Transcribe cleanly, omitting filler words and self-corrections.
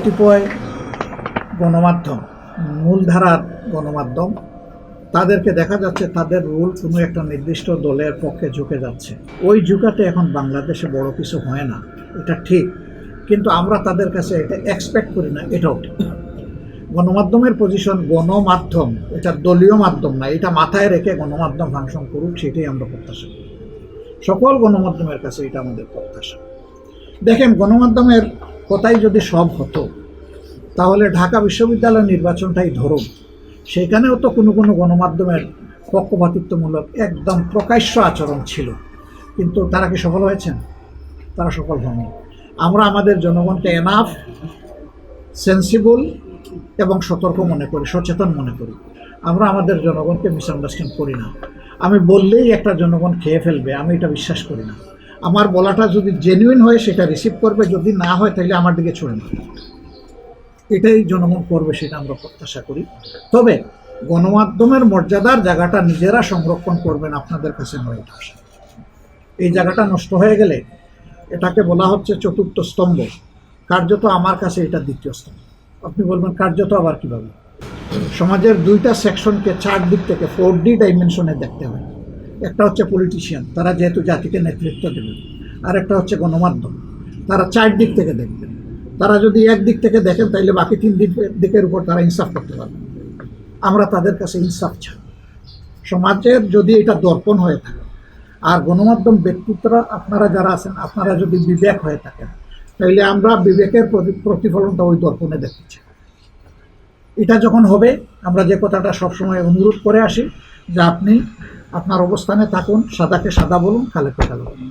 কতিপয় গণমাধ্যম, মূলধারার গণমাধ্যম, তাদেরকে দেখা যাচ্ছে তাদের রুল কোনো একটা নির্দিষ্ট দলের পক্ষে ঝুঁকে যাচ্ছে। ওই ঝুঁকাতে এখন বাংলাদেশে বড় কিছু হয় না, এটা ঠিক, কিন্তু আমরা তাদের কাছে এটা এক্সপেক্ট করি না, এটাও ঠিক। গণমাধ্যমের পজিশন, গণমাধ্যম এটা দলীয় মাধ্যম না, এটা মাথায় রেখে গণমাধ্যম ফাংশন করুক, সেটাই আমরা প্রত্যাশা করি। সকল গণমাধ্যমের কাছে এটা আমাদের প্রত্যাশা। দেখেন, গণমাধ্যমের কথাই যদি সব হতো তাহলে ঢাকা বিশ্ববিদ্যালয় নির্বাচনটাই ধরুন, সেখানেও তো কোনো কোনো গণমাধ্যমের পক্ষপাতিত্বমূলক একদম প্রকাশ্য আচরণ ছিল, কিন্তু তারা কি সফল হয়েছেন? তারা সফল হয়নি। আমরা আমাদের জনগণকে এনাফ সেন্সিবল এবং সতর্ক মনে করি, সচেতন মনে করি। আমরা আমাদের জনগণকে মিসআন্ডারস্ট্যান্ড করি না। আমি বললেই একটা জনগণ খেয়ে ফেলবে, আমি এটা বিশ্বাস করি না। আমার বলাটা যদি জেনুইন হয় সেটা রিসিভ করবে, যদি না হয় তাহলে আমার দিকে ছুড়ে না। এটাই জনগণ করবে, সেটা আমরা প্রত্যাশা করি। তবে গণমাধ্যমের মর্যাদার জায়গাটা নিজেরা সংরক্ষণ করবেন, আপনাদের কাছে নয়। এটা আশা। এই জায়গাটা নষ্ট হয়ে গেলে এটাকে বলা হচ্ছে চতুর্থ স্তম্ভ, কার্যত আমার কাছে এটা দ্বিতীয় স্তম্ভ। আপনি বলবেন কার্যত আবার কীভাবে? সমাজের দুইটা সেকশনকে 4 দিক থেকে 4D ডাইমেনশনে দেখতে হয়। একটা হচ্ছে পলিটিশিয়ান, তারা যেহেতু জাতিকে নেতৃত্ব দেবেন, আর একটা হচ্ছে গণমাধ্যম, তারা 4 দিক থেকে দেখবেন। তারা যদি এক দিক থেকে দেখেন তাহলে বাকি 3 দিকের উপর তারা ইনসাফ করতে পারবে। আমরা তাদের কাছে ইনসাফ চাই। সমাজের যদি এটা দর্পণ হয়ে থাকে, আর গণমাধ্যম ব্যক্তিত্বরা আপনারা যারা আছেন, আপনারা যদি বিবেক হয়ে থাকেন, তাহলে আমরা বিবেকের প্রতিফলনটা ওই দর্পণে দেখছি। এটা যখন হবে, আমরা যে কথাটা সবসময় অনুরোধ করে আসি যে আপনি আপনার অবস্থানে থাকুন, সাদাকে সাদা বলুন, কালোকে কালো বলুন।